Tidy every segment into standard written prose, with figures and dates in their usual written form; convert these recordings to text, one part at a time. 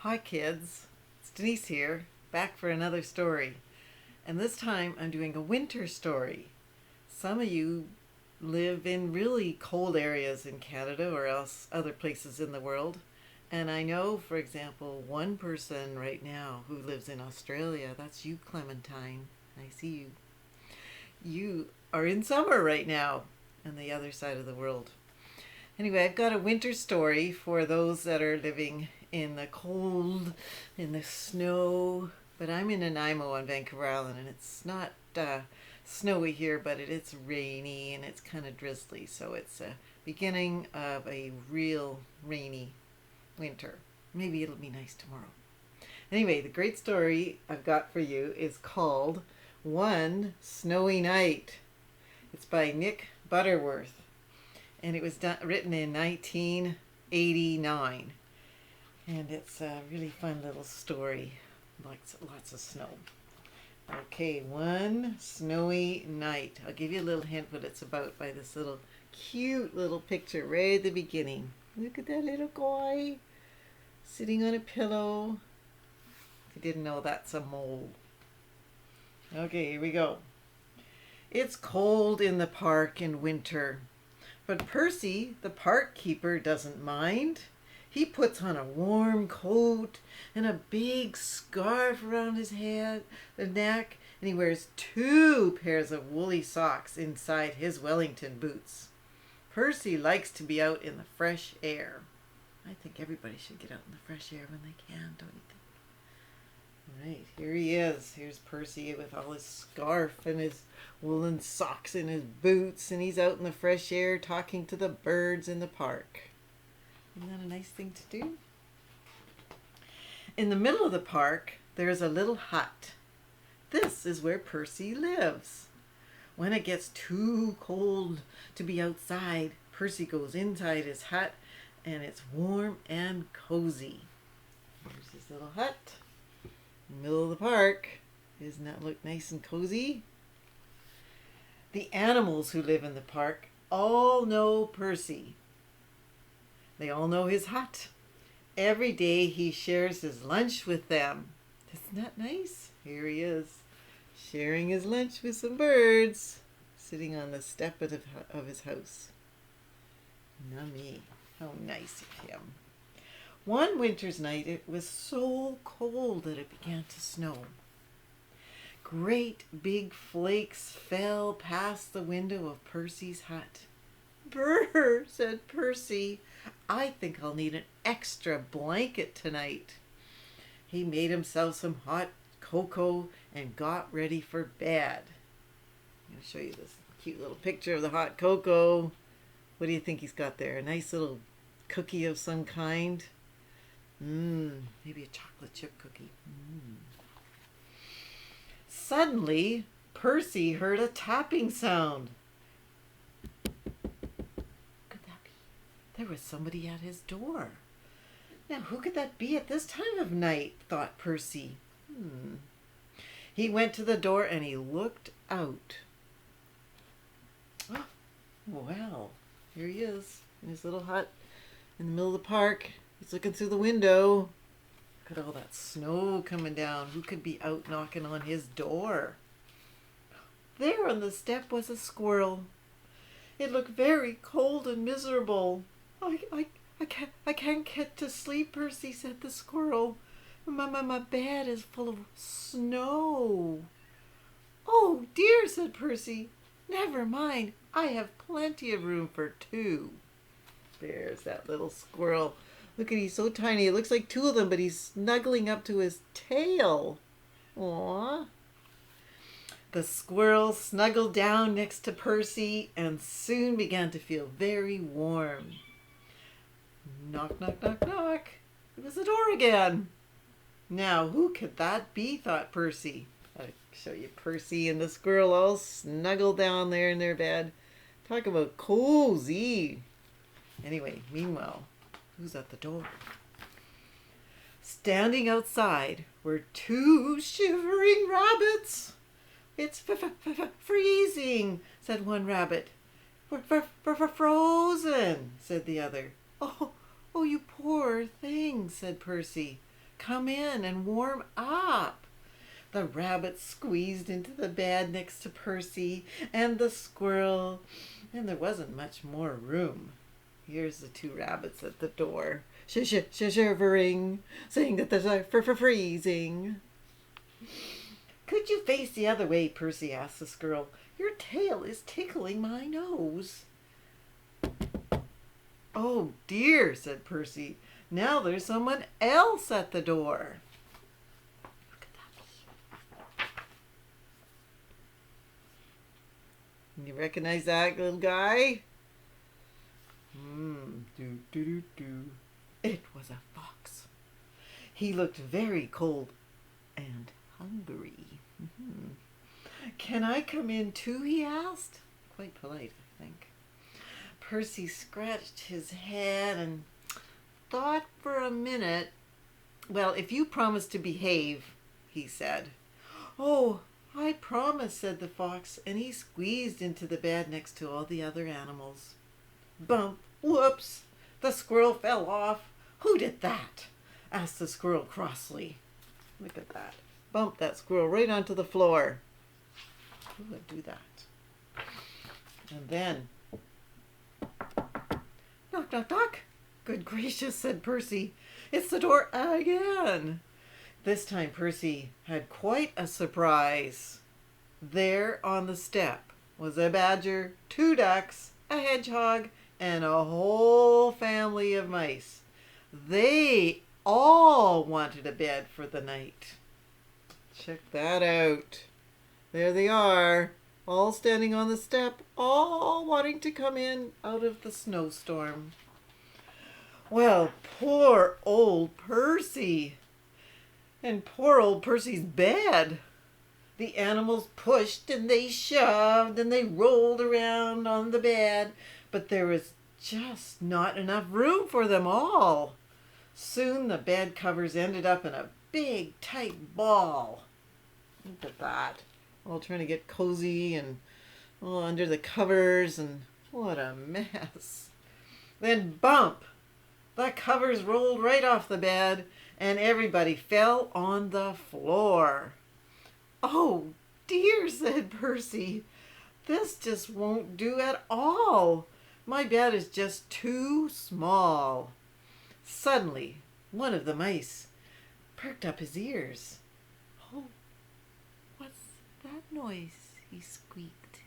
Hi kids, it's Denise here, back for another story. And this time I'm doing a winter story. Some of you live in really cold areas in Canada or else other places in the world. And I know, for example, one person right now who lives in Australia. That's you, Clementine. I see you. You are in summer right now on the other side of the world. Anyway, I've got a winter story for those that are living in the cold, in the snow. But I'm in Nanaimo on Vancouver Island, and it's not snowy here, but it's rainy and it's kind of drizzly. So it's a beginning of a real rainy winter. Maybe it'll be nice tomorrow. Anyway, the great story I've got for you is called One Snowy Night. It's by Nick Butterworth, and it was written in 1989. And it's a really fun little story. Lots of snow. Okay, One Snowy Night. I'll give you a little hint what it's about by this little cute little picture right at the beginning. Look at that little guy sitting on a pillow. If you didn't know, that's a mole. Okay, here we go. It's cold in the park in winter, but Percy, the park keeper, doesn't mind. He puts on a warm coat and a big scarf around his head, the neck, and he wears 2 pairs of woolly socks inside his Wellington boots. Percy likes to be out in the fresh air. I think everybody should get out in the fresh air when they can, don't you think? Right, here he is. Here's Percy with all his scarf and his woolen socks and his boots, and he's out in the fresh air talking to the birds in the park. Isn't that a nice thing to do? In the middle of the park, there's a little hut. This is where Percy lives. When it gets too cold to be outside, Percy goes inside his hut, and it's warm and cozy. Here's his little hut. In the middle of the park. Doesn't that look nice and cozy? The animals who live in the park all know Percy. They all know his hut. Every day he shares his lunch with them. Isn't that nice? Here he is, sharing his lunch with some birds, sitting on the step of his house. Nummy. How nice of him. One winter's night, it was so cold that it began to snow. Great big flakes fell past the window of Percy's hut. "Brr," said Percy. "I think I'll need an extra blanket tonight." He made himself some hot cocoa and got ready for bed. I'm going to show you this cute little picture of the hot cocoa. What do you think he's got there? A nice little cookie of some kind? Maybe a chocolate chip cookie. Suddenly, Percy heard a tapping sound. There was somebody at his door. Now, who could that be at this time of night? Thought Percy. He went to the door and he looked out. Oh, well, here he is in his little hut in the middle of the park. He's looking through the window. Look at all that snow coming down. Who could be out knocking on his door? There on the step was a squirrel. It looked very cold and miserable. I can't get to sleep, Percy, said the squirrel. My bed is full of snow. "Oh dear," said Percy. "Never mind. I have plenty of room for 2. There's that little squirrel. Look at, he's so tiny. It looks like 2 of them, but he's snuggling up to his tail. Aww. The squirrel snuggled down next to Percy and soon began to feel very warm. Knock, knock, knock, knock. It was the door again. Now, who could that be, thought Percy. I'll show you Percy and the squirrel all snuggled down there in their bed. Talk about cozy. Anyway, meanwhile, who's at the door? Standing outside were 2 shivering rabbits. "It's freezing," said one rabbit. Frozen," said the other. Oh, you poor thing," said Percy. come in and warm up. The rabbit squeezed into the bed next to Percy and the squirrel, and there wasn't much more room. Here's the two rabbits at the door, shivering, saying that they're freezing. Could you face the other way, Percy asked the squirrel. Your tail is tickling my nose. Oh dear, said Percy. Now there's someone else at the door. Look at that. You recognize that little guy? It was a fox. He looked very cold and hungry. Can I come in too, he asked. Quite polite, I think. Percy scratched his head and thought for a minute. Well, if you promise to behave, he said. Oh, I promise, said the fox, and he squeezed into the bed next to all the other animals. Bump, whoops, the squirrel fell off. Who did that? Asked the squirrel crossly. Look at that. Bumped that squirrel right onto the floor. Who would do that? And then, knock, knock, knock. Good gracious, said Percy. It's the door again. This time Percy had quite a surprise. There on the step was a badger, 2 ducks, a hedgehog, and a whole family of mice. They all wanted a bed for the night. Check that out. There they are, all standing on the step, all wanting to come in out of the snowstorm. Well, poor old Percy. And poor old Percy's bed. The animals pushed and they shoved and they rolled around on the bed, but there was just not enough room for them all. Soon the bed covers ended up in a big, tight ball. Look at that. All trying to get cozy and under the covers, and what a mess. Then bump! The covers rolled right off the bed and everybody fell on the floor. Oh dear, said Percy. This just won't do at all. My bed is just too small. Suddenly, one of the mice perked up his ears. Oh, what's that noise? He squeaked.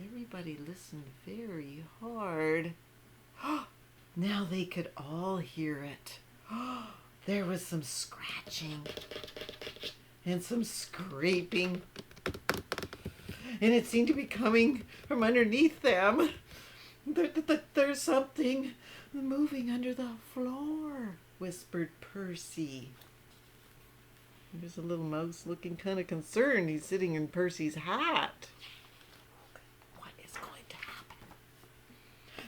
Everybody listened very hard. Now they could all hear it. There was some scratching and some scraping, and it seemed to be coming from underneath them. There's something moving under the floor, whispered Percy. There's a little mouse looking kind of concerned. He's sitting in Percy's hat. What is going to happen?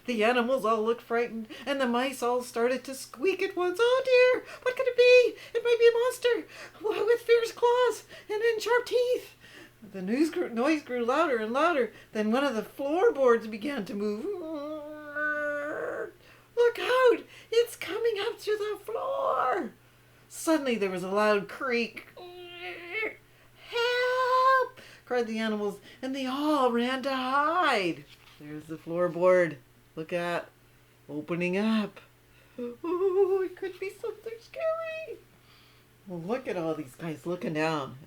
The animals all looked frightened, and the mice all started to squeak at once. Oh dear, what could it be? It might be a monster with fierce claws and sharp teeth. The noise grew louder and louder. Then one of the floorboards began to move. Look out! It's coming up to the floor! Suddenly there was a loud creak. Help! Cried the animals, and they all ran to hide. There's the floorboard. Look at, opening up. Oh, it could be something scary. Well, look at all these guys looking down.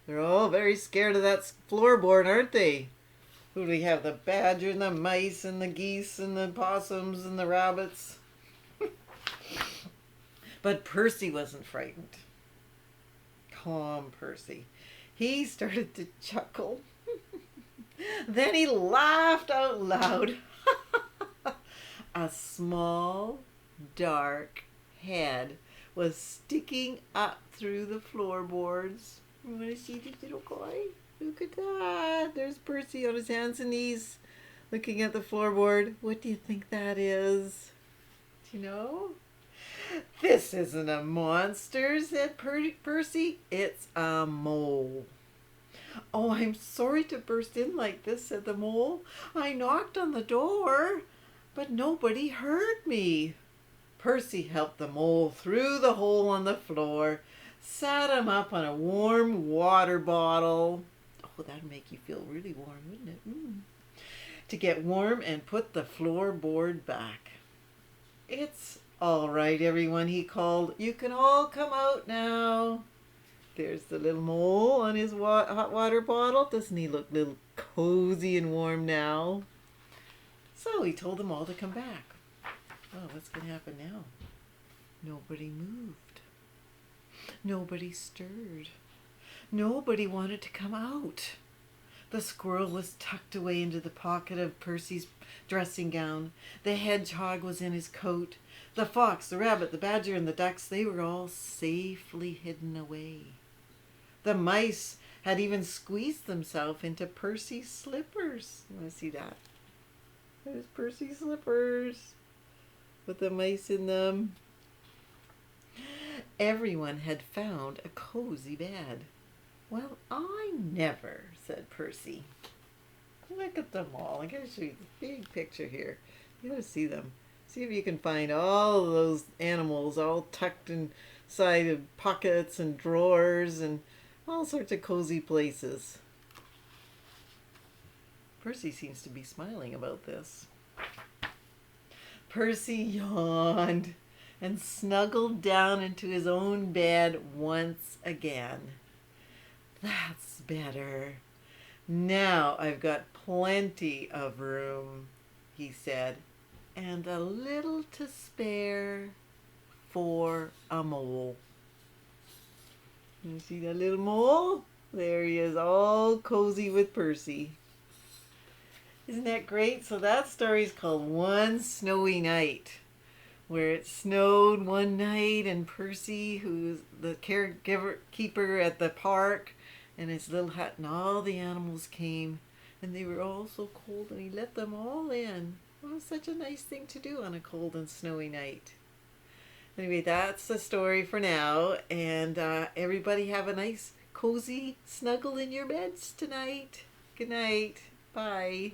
They're all very scared of that floorboard, aren't they? Who do we have? The badger and the mice and the geese and the possums and the rabbits. But Percy wasn't frightened. Calm Percy. He started to chuckle. Then he laughed out loud. A small, dark head was sticking up through the floorboards. You want to see this little guy? Look at that. There's Percy on his hands and knees looking at the floorboard. What do you think that is? Do you know? This isn't a monster, said Percy. It's a mole. Oh, I'm sorry to burst in like this, said the mole. I knocked on the door, but nobody heard me. Percy helped the mole through the hole on the floor, sat him up on a warm water bottle. Oh, that'd make you feel really warm, wouldn't it? To get warm, and put the floorboard back. "It's all right, everyone," he called. "You can all come out now." There's the little mole on his hot water bottle. Doesn't he look a little cozy and warm now? So he told them all to come back. Oh, what's going to happen now? Nobody moved. Nobody stirred. Nobody wanted to come out. The squirrel was tucked away into the pocket of Percy's dressing gown. The hedgehog was in his coat. The fox, the rabbit, the badger, and the ducks, they were all safely hidden away. The mice had even squeezed themselves into Percy's slippers. You want to see that? There's Percy's slippers with the mice in them. Everyone had found a cozy bed. "Well, I never," said Percy. Look at them all. I gotta show you the big picture here. You gotta see them. See if you can find all of those animals all tucked inside of pockets and drawers and all sorts of cozy places. Percy seems to be smiling about this. Percy yawned and snuggled down into his own bed once again. "That's better. Now I've got plenty of room," he said, "and a little to spare for a mole." You see that little mole? There he is, all cozy with Percy. Isn't that great? So that story is called One Snowy Night, where it snowed one night and Percy, who's the keeper at the park, and his little hut, and all the animals came, and they were all so cold, and he let them all in. It was such a nice thing to do on a cold and snowy night. Anyway, that's the story for now, and everybody have a nice cozy snuggle in your beds tonight. Good night. Bye.